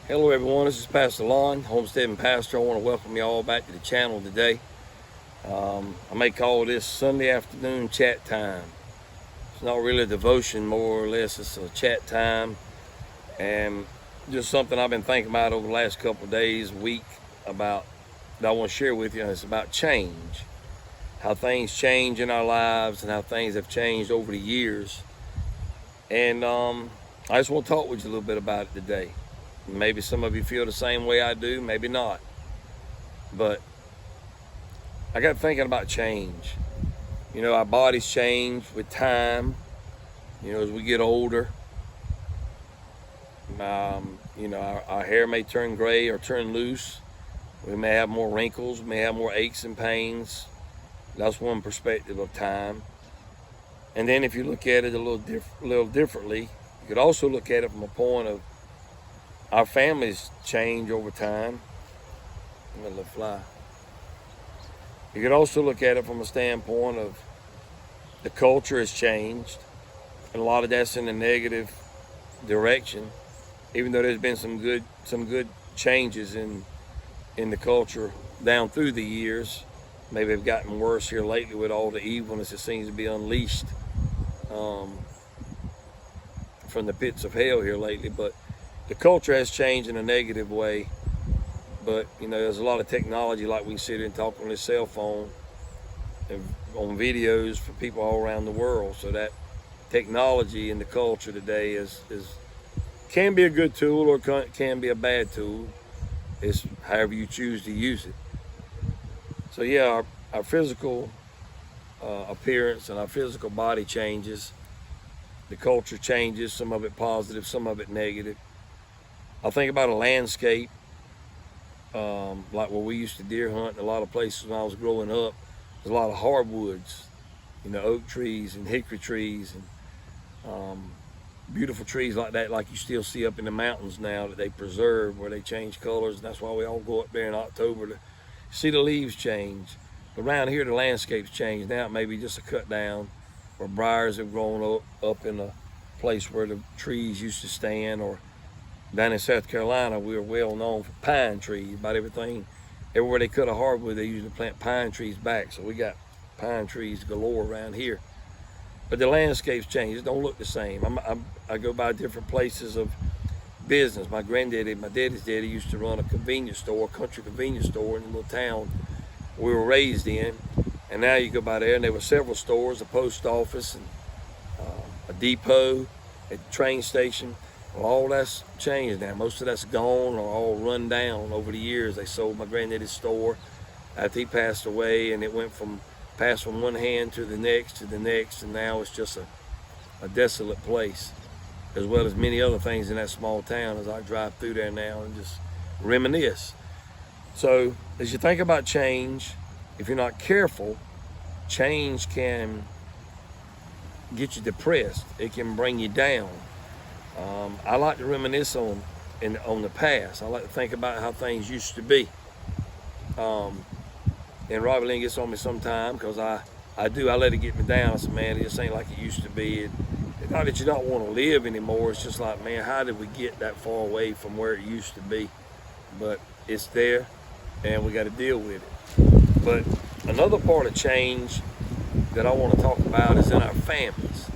Hello everyone, this is Pastor Lon, Homesteading Pastor. I want to welcome you all back to the channel today. I may call this Sunday afternoon chat time. It's not really a devotion, more or less it's a chat time. And just something I've been thinking about over the last couple of days, week, about that I want to share with you. And it's about change. How things change in our lives and how things have changed over the years. And I just want to talk with you a little bit about it today. Maybe some of you feel the same way I do, maybe not. But I got thinking about change. You know, our bodies change with time. You know, as we get older, our hair may turn gray or turn loose. We may have more wrinkles, we may have more aches and pains. That's one perspective of time. And then if you look at it a little differently, you could also look at it from a point of our families change over time. I'm gonna let fly. You could also look at it from a standpoint of the culture has changed, and a lot of that's in a negative direction. Even though there's been some good changes in the culture down through the years, maybe have gotten worse here lately with all the evilness that seems to be unleashed from the pits of hell here lately. But the culture has changed in a negative way. But you know, there's a lot of technology, like we can sit here and talk on this cell phone and on videos for people all around the world. So that technology in the culture today is can be a good tool or can be a bad tool. It's however you choose to use it. So yeah, our physical appearance and our physical body changes. The culture changes, some of it positive, some of it negative. I think about a landscape, like where we used to deer hunt in a lot of places when I was growing up. There's a lot of hardwoods, you know, oak trees and hickory trees and beautiful trees like that, like you still see up in the mountains now that they preserve, where they change colors. And that's why we all go up there in October to see the leaves change. But around here, the landscape's changed. Now it may be just a cut down, where briars have grown up in a place where the trees used to stand. Or down in South Carolina, we are well known for pine trees. About everything, everywhere they cut a hardwood, they usually plant pine trees back. So we got pine trees galore around here. But the landscape's changed. It don't look the same. I go by different places of business. My daddy's daddy used to run a convenience store, a country convenience store in a little town we were raised in. And now you go by there and there were several stores, a post office and a depot, a train station. Well, all that's changed now. Most of that's gone or all run down over the years. They sold my granddaddy's store after he passed away, and it passed from one hand to the next, and now it's just a desolate place, as well as many other things in that small town as I drive through there now and just reminisce. So as you think about change, if you're not careful, change can get you depressed. It can bring you down. I like to reminisce on the past. I like to think about how things used to be. And Robbie Lynn gets on me sometime because I let it get me down. I said, man, it just ain't like it used to be. It's not that you don't want to live anymore. It's just like, man, how did we get that far away from where it used to be? But it's there, and we got to deal with it. But another part of change that I want to talk about is in our families.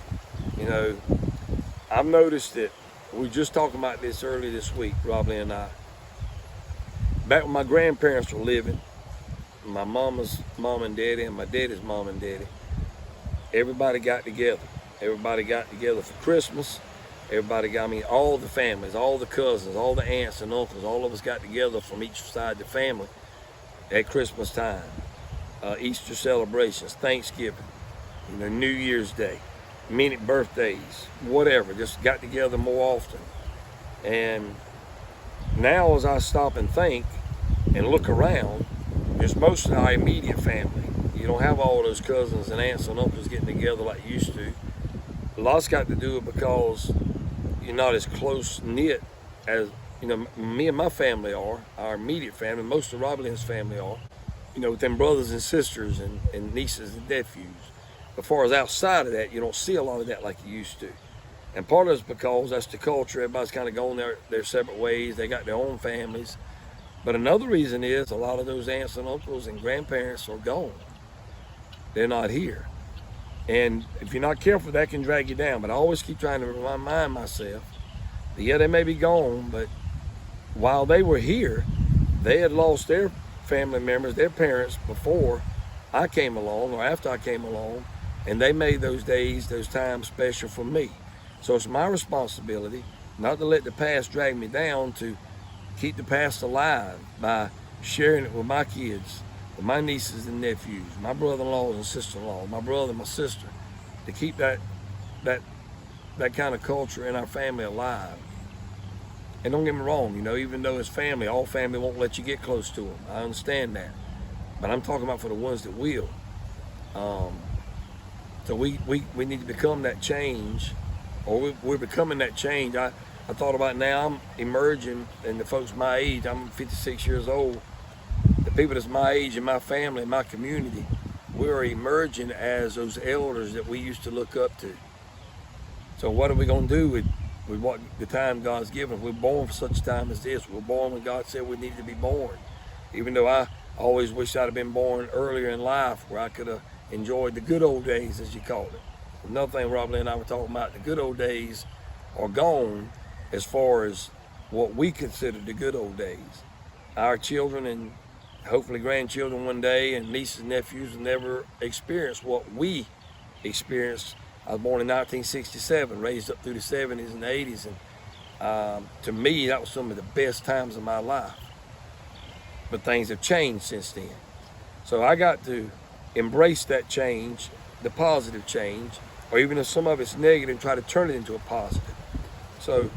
You know, I've noticed that we were just talking about this earlier this week, Robbie and I. Back when my grandparents were living, my mama's mom and daddy and my daddy's mom and daddy, everybody got together. Everybody got together for Christmas. All the families, all the cousins, all the aunts and uncles, all of us got together from each side of the family at Christmas time. Easter celebrations, Thanksgiving, New Year's Day, many birthdays, whatever, just got together more often. And now as I stop and think and look around, it's most of our immediate family. You don't have all those cousins and aunts and uncles getting together like you used to. A lot's got to do it because you're not as close-knit as, me and my family are, our immediate family, most of Robbie Lynn's family are, with them brothers and sisters and nieces and nephews. As far as outside of that, you don't see a lot of that like you used to. And part of it's because that's the culture. Everybody's kind of going their separate ways. They got their own families. But another reason is a lot of those aunts and uncles and grandparents are gone. They're not here. And if you're not careful, that can drag you down. But I always keep trying to remind myself that, yeah, they may be gone, but while they were here, they had lost their family members, their parents, before I came along or after I came along, and they made those days, those times special for me. So it's my responsibility not to let the past drag me down, to keep the past alive by sharing it with my kids, with my nieces and nephews, my brother-in-laws and sister-in-law, my brother and my sister, to keep that kind of culture in our family alive. And don't get me wrong, you know, even though it's family, all family won't let you get close to them. I understand that. But I'm talking about for the ones that will. So we need to become that change, or we're becoming that change. I thought about now, I'm emerging, and the folks my age, I'm 56 years old, the people that's my age in my family, in my community, we're emerging as those elders that we used to look up to. So what are we going to do with what the time God's given? We're born for such a time as this. We're born when God said we need to be born. Even though I always wish I'd have been born earlier in life, where I could have enjoyed the good old days, as you call it. Another thing Rob Lee and I were talking about, the good old days are gone as far as what we consider the good old days. Our children and hopefully grandchildren one day, and nieces and nephews, will never experience what we experienced. I was born in 1967, raised up through the 70s and the 80s, and to me, that was some of the best times of my life. But things have changed since then. So I got to embrace that change, the positive change, or even if some of it's negative, try to turn it into a positive. So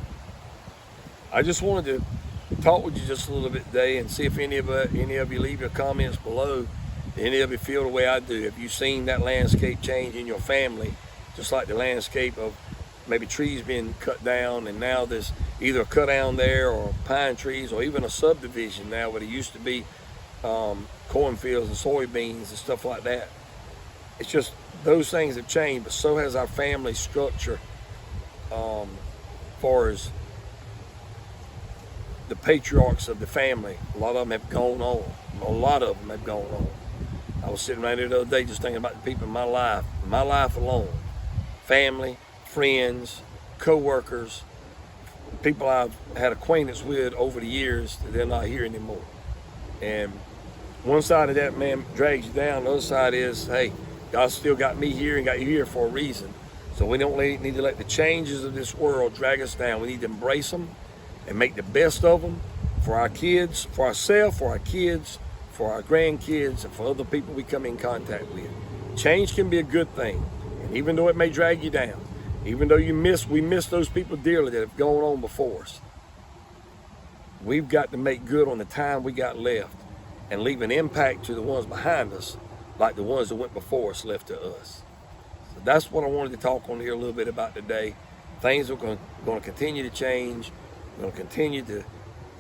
I just wanted to talk with you just a little bit today and see if any of you leave your comments below. Any of you feel the way I do? Have you seen that landscape change in your family, just like the landscape of maybe trees being cut down, and now there's either a cut down there or pine trees, or even a subdivision now where there used to be cornfields and soybeans and stuff like that. It's just those things have changed, but so has our family structure. Far as the patriarchs of the family, a lot of them have gone on. A lot of them have gone on. I was sitting right there the other day just thinking about the people in my life alone. Family, friends, co-workers, people I've had acquaintance with over the years, they're not here anymore. And one side of that, man, drags you down. The other side is, hey, God still got me here and got you here for a reason. So we don't need to let the changes of this world drag us down. We need to embrace them and make the best of them for our kids, for ourselves, for our kids, for our grandkids, and for other people we come in contact with. Change can be a good thing. And even though it may drag you down, even though we miss those people dearly that have gone on before us, we've got to make good on the time we got left and leave an impact to the ones behind us, like the ones that went before us left to us. So that's what I wanted to talk on here a little bit about today. Things are going to continue to change. Going to continue the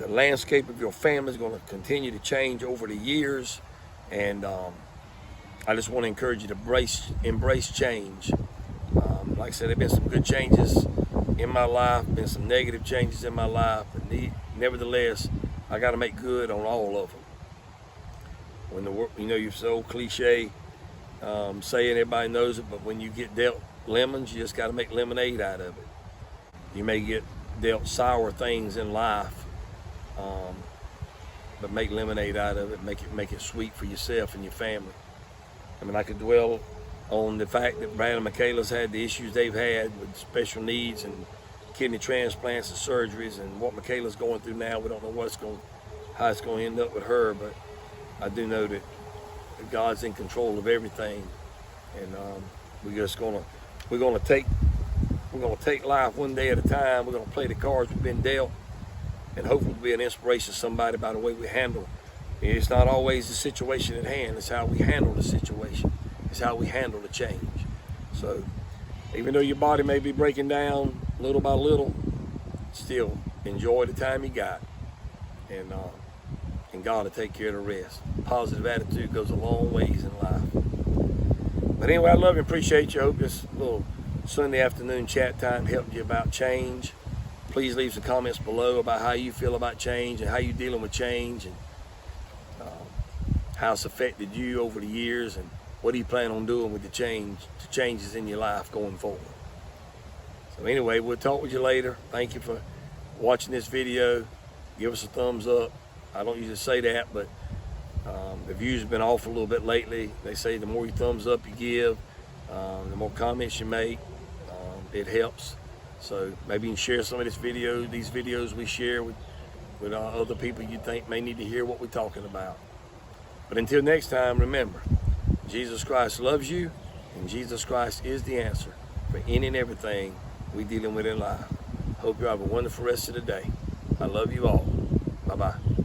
landscape of your family is going to continue to change over the years, and I just want to encourage you to embrace change. Like I said, there have been some good changes in my life, been some negative changes in my life, but nevertheless, I got to make good on all of them. When you're so cliche saying, everybody knows it, but when you get dealt lemons, you just got to make lemonade out of it. You may get dealt sour things in life, but make lemonade out of it. Make it sweet for yourself and your family. I mean, I could dwell on the fact that Brad and Michaela's had the issues they've had with special needs and kidney transplants and surgeries, and what Michaela's going through now. We don't know how it's going to end up with her, but I do know that God's in control of everything, and we're gonna take life one day at a time. We're gonna play the cards we've been dealt, and hopefully be an inspiration to somebody by the way we handle. It's not always the situation at hand. It's how we handle the situation. It's how we handle the change. So even though your body may be breaking down little by little, still enjoy the time you got, and God will take care of the rest. Positive attitude goes a long ways in life. But anyway, I love you, appreciate you. I hope this little Sunday afternoon chat time helped you about change. Please leave some comments below about how you feel about change and how you're dealing with change, and how it's affected you over the years, and what do you plan on doing with the changes in your life going forward. So anyway, we'll talk with you later. Thank you for watching this video. Give us a thumbs up. I don't usually say that, but the views have been off a little bit lately. They say the more you thumbs up you give, the more comments you make, it helps. So maybe you can share some of these videos we share with other people you think may need to hear what we're talking about. But until next time, remember, Jesus Christ loves you, and Jesus Christ is the answer for any and everything we're dealing with in life. Hope you have a wonderful rest of the day. I love you all. Bye-bye.